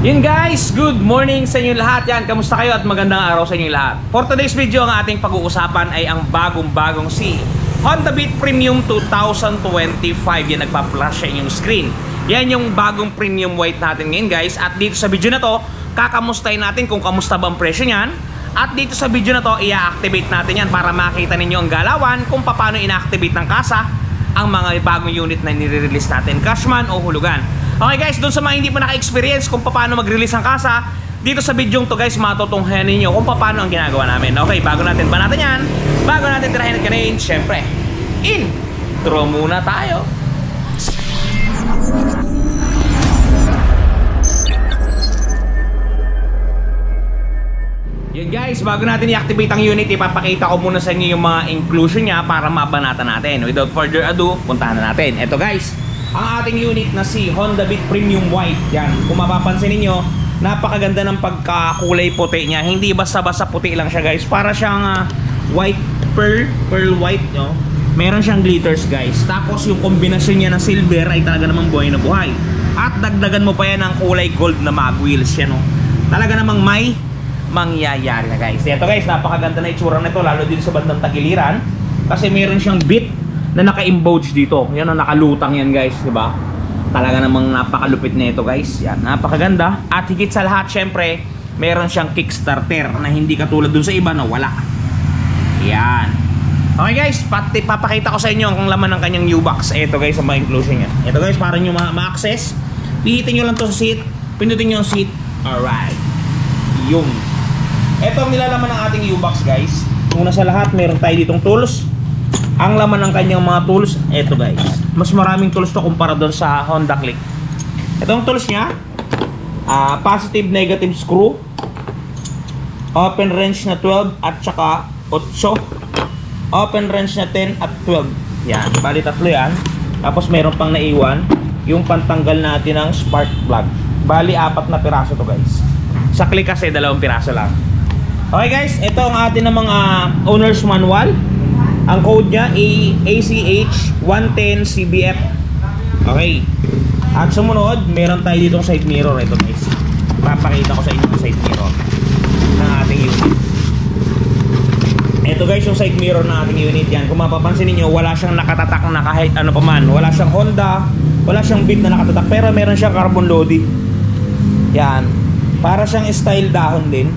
Yun guys, good morning sa inyo lahat. Yan, kamusta kayo at magandang araw sa inyo lahat. For today's video, ang ating pag-uusapan ay ang bagong-bagong si Honda Beat Premium 2025. Yan, nagpa-flash sa inyong screen. Yan yung bagong premium white natin ngayon guys. At dito sa video na to, kakamustahin natin kung kamusta ba ang presyo niyan. At dito sa video na to, i-activate natin yan para makita ninyo ang galawan kung paano ina-activate ng kasa ang mga bagong unit na nire-release natin, cashman o hulugan. Okay guys, doon sa mga hindi pa naka-experience kung paano mag-release ang kasa, dito sa video to guys, matutunghayan ninyo kung paano ang ginagawa namin. Okay, bago natin yan, bago natin tirahin at kanayin, syempre, intro muna tayo. Yun guys, bago natin i-activate ang unit, ipapakita ko muna sa inyo yung mga inclusion niya para mabanatan natin. Without further ado, puntahan na natin. Ito guys, ang ating unit na si Honda Beat Premium White. Yan, kung mapapansin niyo, napakaganda ng pagkakulay puti niya. Hindi basta-basta puti lang siya guys. Para siyang white pearl white, no? Meron siyang glitters guys. Tapos yung kombinasyon niya ng silver ay talaga namang buhay na buhay. At dagdagan mo pa yan ng kulay gold na mag wheels yan, no? Talaga namang may mangyayari na guys. Ito guys, napakaganda na itsura nito, lalo din sa bandang tagiliran. Kasi meron siyang bit na naka-embouge dito. Yan ang nakalutang yan guys, di ba? Talaga namang napakalupit na ito guys. Yan, napakaganda. At higit sa lahat, syempre, meron siyang kickstarter na hindi katulad dun sa iba na wala. Yan. Okay guys, papakita ko sa inyo ang laman ng kanyang new box. Ito guys, ang mga inclusion niya. Ito guys, para nyo ma-access, pihitin nyo lang to sa seat, pindutin nyo ang seat. Alright. Yung ito ang nilalaman ng ating U-Box guys. Una sa lahat, meron tayo ditong tools. Ang laman ng kanyang mga tools, ito guys. Mas maraming tools to kumpara doon sa Honda Click. Itong tools niya, positive negative screw, open wrench na 12 at saka 8, open wrench na 10 at 12. Yan, bali tatlo yan. Tapos meron pang naiwan yung pantanggal natin ng spark plug. Bali 4 na piraso to guys. Sa Click kasi 2 piraso lang. Okay guys, ito ang atin ng mga owner's manual. Ang code niya ACH 110 CBF. Okay. At sumunod, meron tayo ditong side mirror. Ito guys, papakita ko sa inyo yung side mirror ng ating unit. Ito guys, yung side mirror ng ating unit. Yan, kung mapapansin niyo, wala siyang nakatatak na kahit ano pa man. Wala siyang Honda, wala siyang Beat na nakatatak, pero meron siyang carbon lodi. Yan, para siyang style dahon din.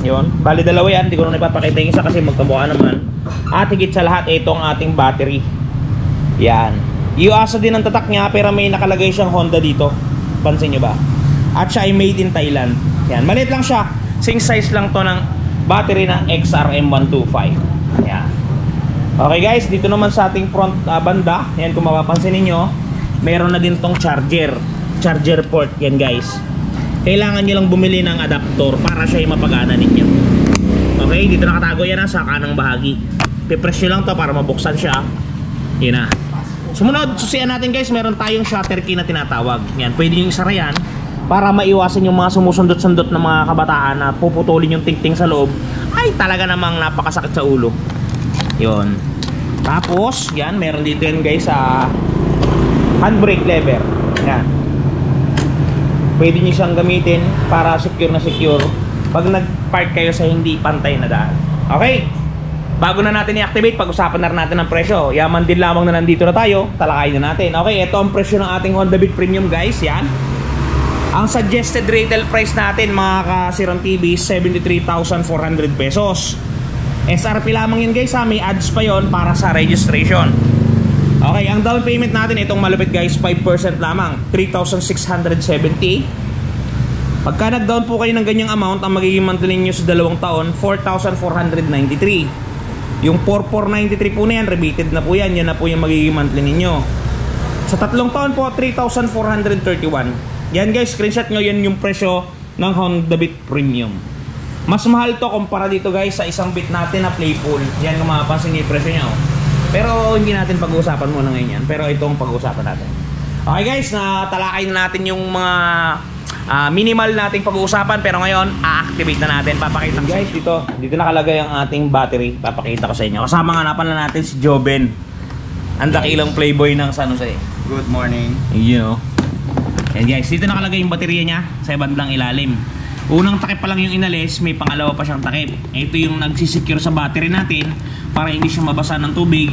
Yun, bali dalawa yan, hindi ko na ipapakita yung isa kasi magkamukha naman. At higit sa lahat, ito ang ating battery. Yan, UASA din ang tatak niya, pero may nakalagay siyang Honda dito. Pansin nyo ba? At siya ay made in Thailand. Yan, maliit lang siya, same size lang to ng battery ng XRM125. Yan. Okay guys, dito naman sa ating front banda, yan kung mapapansin niyo, meron na din tong charger port. Yan guys, kailangan nyo lang bumili ng adapter para siya yung mapagana ninyo. Okay, dito nakatago yan sa kanang bahagi. Pipress nyo lang to para mabuksan siya. Yun na. Sumunod, susian natin guys, meron tayong shutter key na tinatawag. Yan, pwede nyo isara yan para maiwasan yung mga sumusundot-sundot ng mga kabataan na puputulin yung tingting sa loob. Ay, talaga namang napakasakit sa ulo. Yun. Tapos, yan, meron dito yan guys sa handbrake lever. Yan. Pwede nyo siyang gamitin para secure na secure pag nag-park kayo sa hindi pantay na daan. Okay, bago na natin i-activate, pag-usapan na natin ang presyo. Yaman din lamang na nandito na tayo, talakayin na natin. Okay, ito ang presyo ng ating Honda Beat Premium guys. Yan, ang suggested retail price natin mga ka-Siron TV, 73,400 pesos. SRP lamang yun guys, may ads pa yon para sa registration. Okay, ang down payment natin, itong malupit guys, 5% lamang, 3,670. Pagka nag-down po kayo ng ganyang amount, ang magiging monthly nyo sa 2 taon, 4,493. Yung 4,493 po na yan, rebated na po yan. Yan na po yung magiging monthly ninyo. Sa 3 taon po, 3,431. Yan guys, screenshot nyo, yan yung presyo ng Honda Beat Premium. Mas mahal to kumpara dito guys sa isang Beat natin na Playful. Yan kung mapapansin niyo yung presyo nya. Pero hindi natin pag-uusapan muna ngayon yan. Pero itong pag-uusapan natin. Okay guys, natalakay na natin yung mga minimal nating pag-uusapan. Pero ngayon, a-activate na natin. Papakita ko guys, dito nakalagay ang ating battery. Papakita ko sa inyo. Kasama nga na natin si Joben, ang dakilang playboy ng San Jose. Good morning. You know. Yan guys, dito nakalagay yung baterya niya sa bandang ilalim. Unang takip pa lang yung inalis, may pangalawa pa siyang takip. Ito yung nagsisecure sa battery natin para hindi siya mabasa ng tubig,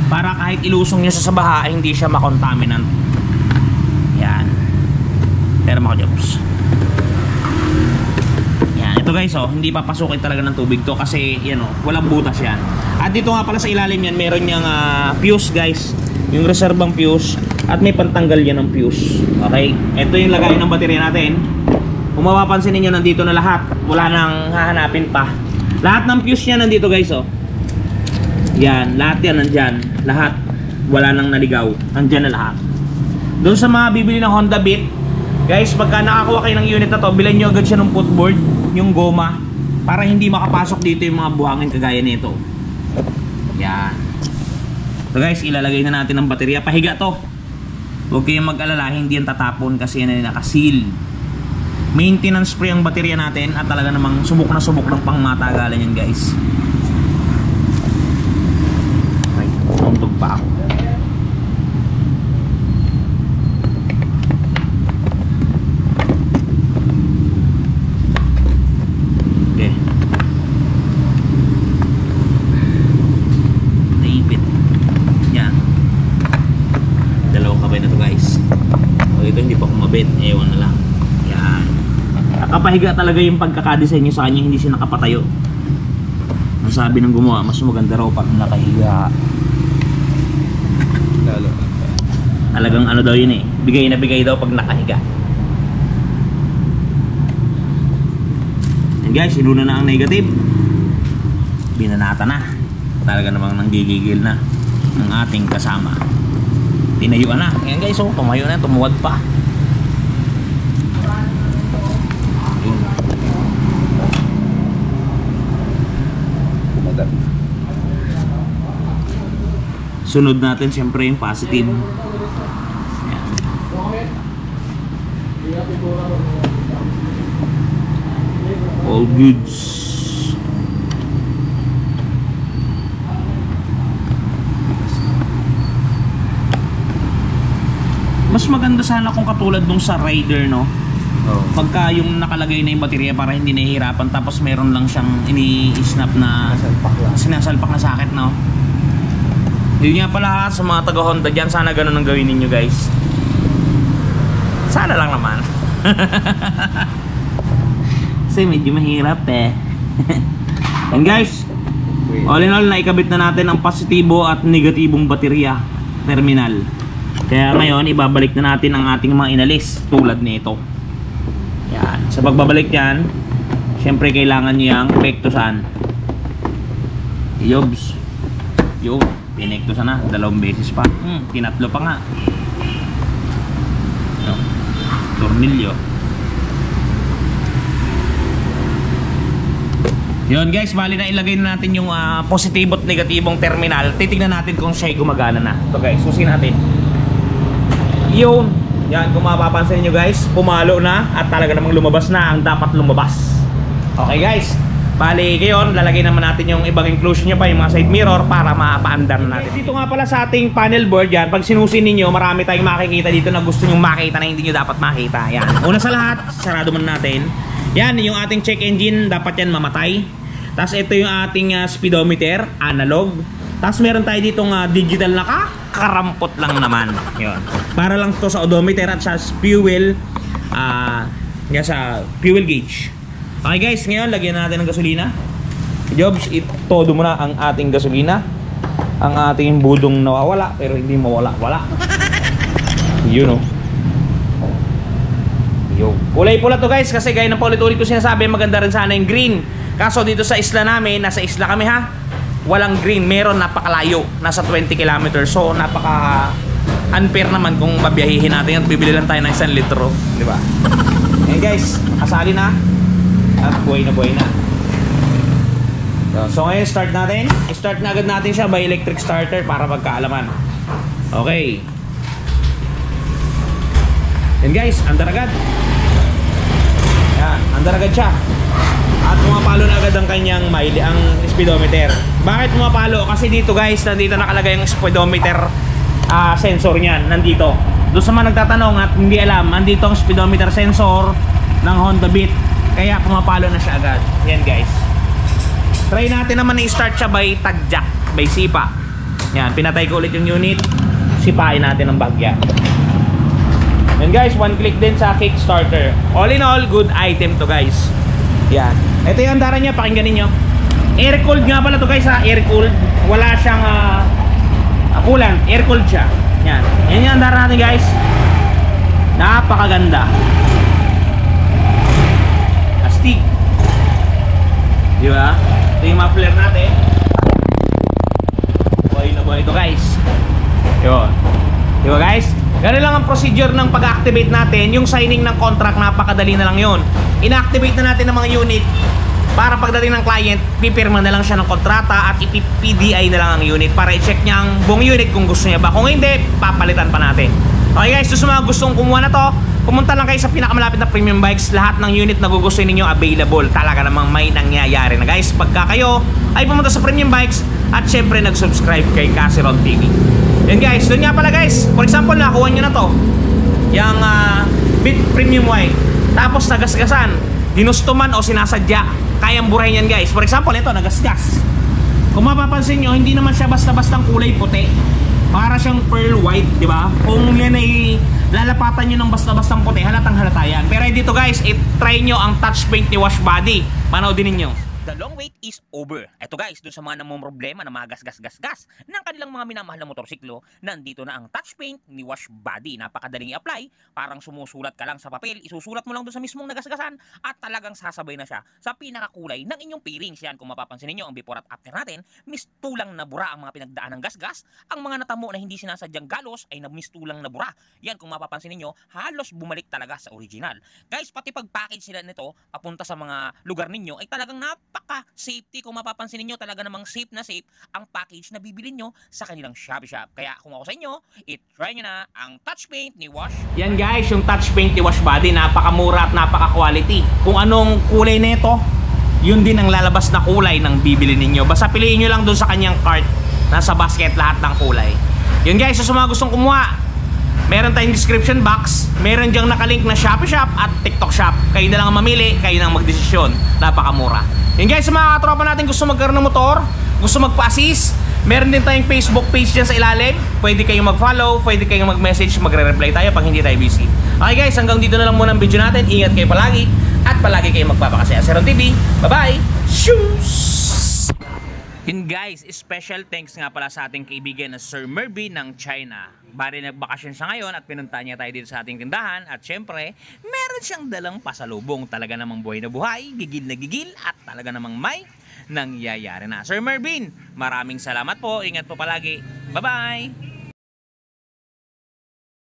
para kahit ilusong niya sa baha hindi siya makontaminant. Yan. Pero mga jobs. Yan, ito guys oh, hindi papasukin talaga ng tubig to kasi yan oh, walang butas yan. At dito nga pala sa ilalim yan, meron niyang fuse guys, yung reserbang fuse, at may pantanggal yan ng fuse. Okay, ito yung lagay ng baterya natin. Kung mapapansin ninyo, nandito na lahat. Wala nang hahanapin pa. Lahat ng fuse niya nandito guys oh. Yan, lahat yan nandyan. Lahat. Wala nang naligaw. Nandyan na lahat. Doon sa mga bibili ng Honda Beat, guys, pagka nakakuha kayo ng unit na to, bilan nyo agad siya ng footboard, yung goma, para hindi makapasok dito yung mga buhangin kagaya nito. Yan. So guys, ilalagay na natin ang baterya. Pahiga to. Huwag kayong mag-alala, hindi yan tatapon kasi yan ay nakaseal. Maintenance free ang baterya natin at talaga namang subok ng pangmatagalan yan guys. Okay, tuntog pa ako. Okay. Naipit. Yan. Dalawang kamay na to guys. So, ito hindi pa kumabit, ewan na lang. Yan. Nakapahiga talaga yung pagkakadesign nyo sa kanya, hindi siya nakapatayo. Ang sabi ng gumawa, mas maganda raw pag nakahiga. Talagang ano daw yun eh, bigay na bigay daw pag nakahiga. And guys, inuna na ang negative. Binanata na. Talaga namang nanggigigil na ang ating kasama. Tinayuan na. Ayan guys, oh, tumayo na, tumuwad pa. Sunod natin siyempre yung positive. Ayan. All goods. Mas maganda sana kung katulad nung sa Raider, no? Oh. Pagka yung nakalagay na yung baterya para hindi nahihirapan, tapos meron lang siyang ini-snap na sinasalpak na sakit, no? Yun nga pala sa mga taga Honda dyan, sana ganun ang gawin ninyo guys. Sana lang naman. Kasi medyo mahirap eh. And guys, all in all, naikabit na natin ang positibo at negatibong baterya terminal. Kaya ngayon, ibabalik na natin ang ating mga inalis tulad nito. Yan. Sa pagbabalik yan, syempre kailangan nyo yung pektusan. Yobs. Yun. Pinektusan na, 2 beses pa. Tinatlo pa nga. No. Tornilyo. Yun guys, bali na ilagay na natin yung positibo at negatibong terminal. Titignan natin kung siya'y gumagana na. Ito guys, susin natin. Yun. Yan, kung mapapansin nyo guys, pumalo na at talaga namang lumabas na ang dapat lumabas. Okay guys, bali ngayon, lalagay naman natin yung ibang inclusion nyo pa, yung mga side mirror para mapaandar na natin. Dito nga pala sa ating panel board yan, pag sinusin ninyo, marami tayong makikita dito na gusto nyo makita na hindi nyo dapat makita. Yan. Una sa lahat, sarado man natin. Yan, yung ating check engine, dapat yan mamatay. Tapos ito yung ating speedometer, analog. Tapos meron tayo ditong digital na karampot lang naman. Yun. Para lang to sa odometer at sa fuel, sa fuel gauge. Okay guys, ngayon lagyan natin ng gasolina. Jobs, itodo mo na ang ating gasolina. Ang ating budong nawawala pero hindi mawala-wala. Yun oh. Yo. Kulay pula to guys kasi gaya ng paulit-ulit ko sinasabi, maganda rin sana yung green. Kaso dito sa isla namin, nasa isla kami ha, walang green, meron napakalayo, nasa 20 km. So napaka unfair naman kung mabiyahihin natin at bibili lang tayo ng 1 litro, di ba? Okay guys, asali na. At buhay na. So ngayon start natin. I-start na agad natin siya by electric starter para magkaalaman. Okay. Yan guys, andar agad. Yan, andar agad siya. At pumapalo na agad ang kanyang ang speedometer. Bakit pumapalo? Kasi dito guys, nandito nakalagay ang speedometer sensor niyan nandito. Doon sa mga nagtatanong at hindi alam, nandito ang speedometer sensor ng Honda Beat. Kaya pumapalo na siya agad. Yan guys. Try natin naman i-start siya by tadjak, by sipa. Yan, pinatay ko ulit yung unit. Sipain natin ng bahagya. Yan guys, one click din sa Kickstarter. All in all, good item to guys. Yan. Ito yung andara niya, pakinggan ninyo. Air cooled nga pala to guys ha, air cooled. Wala siyang coolant, air cooled siya. Yan. Yan yung andara natin guys. Napakaganda. Astig. Di ba? Ito yung muffler natin. Buhay na buhay ito guys. Yun. Di ba guys? Ganun lang ang procedure ng pag-activate natin. Yung signing ng contract, napakadali na lang yun. Ina-activate na natin ng mga unit para pagdating ng client, pipirma na lang siya ng kontrata at ipipdi na lang ang unit para i-check niya ang buong unit kung gusto niya ba. Kung hindi, papalitan pa natin. Okay guys, so sa mga gustong kumuha na to, pumunta lang kayo sa pinakamalapit na Premium Bikes. Lahat ng unit na gugustuhin ninyo available. Talaga namang may nangyayari na guys. Pagka kayo ay pumunta sa Premium Bikes at syempre nag-subscribe kay Caseron TV. Yan guys, doon nga pala guys. For example, nakuha nyo na to, yung Beat Premium White. Tapos nagasgasan, ginusto man o sinasadya, kayang burahin yan guys. For example, ito, nagasgas. Kung mapapansin nyo, hindi naman siya basta-bastang kulay puti. Para siyang pearl white, di ba? Kung yan ay lalapatan nyo ng basta-bastang puti, halatang halata yan. Pero dito guys, try nyo ang touch paint ni Wash Body. Panoodin ninyo. The long wait is over. Ito guys, dun sa mga namumroblema na mga gas-gas-gas-gas ng kanilang mga minamahal na motorsiklo, nandito na ang touch paint ni Wash Body. Napakadaling i-apply, parang sumusulat ka lang sa papel, isusulat mo lang dun sa mismong nagasgasan at talagang sasabay na siya sa pinakakulay ng inyong pairings. Yan, kung mapapansin niyo ang before at after natin, mistulang na bura ang mga pinagdaan ng gasgas. Ang mga natamo na hindi sinasadyang galos ay mistulang na bura. Yan, kung mapapansin niyo, halos bumalik talaga sa original. Guys, pati pag-package sila nito papunta sa mga lugar ninyo ay talagang napaka-safety. Kung mapapansin niyo, talaga namang safe na safe ang package na bibili nyo sa kanilang Shopee Shop. Kaya kung ako sa inyo, i-try nyo na ang touch paint ni Wash. Yan guys, yung touch paint ni Wash Body, napakamura at napaka-quality. Kung anong kulay nito, yun din ang lalabas na kulay ng bibili ninyo. Basta piliin nyo lang dun sa kanyang cart. Nasa basket lahat ng kulay. Yun guys, so sa mga gustong kumuha, meron tayong description box. Meron diyang nakalink na Shopee Shop at TikTok Shop. Kayo na lang mamili, kayo na magdesisyon. Napakamura. Yun guys, sa mga katropa natin gusto magkaroon ng motor, gusto magpa-assist, meron din tayong Facebook page dyan sa ilalim. Pwede kayong mag-follow, pwede kayong mag-message, magre-reply tayo pag hindi tayo busy. Okay guys, hanggang dito na lang muna ang video natin. Ingat kayo palagi at palagi kayong magpapakasaya. Caseron TV, bye-bye! Shoes! Yun guys, special thanks nga pala sa ating kaibigan na Sir Merby ng China. Bari nagbakasyon siya ngayon at pinunta niya tayo dito sa ating tindahan. At syempre, meron siyang dalang pasalubong. Talaga namang buhay na buhay, gigil na gigil at talaga namang may nangyayari na. Sir Mervin, maraming salamat po. Ingat po palagi. Bye-bye!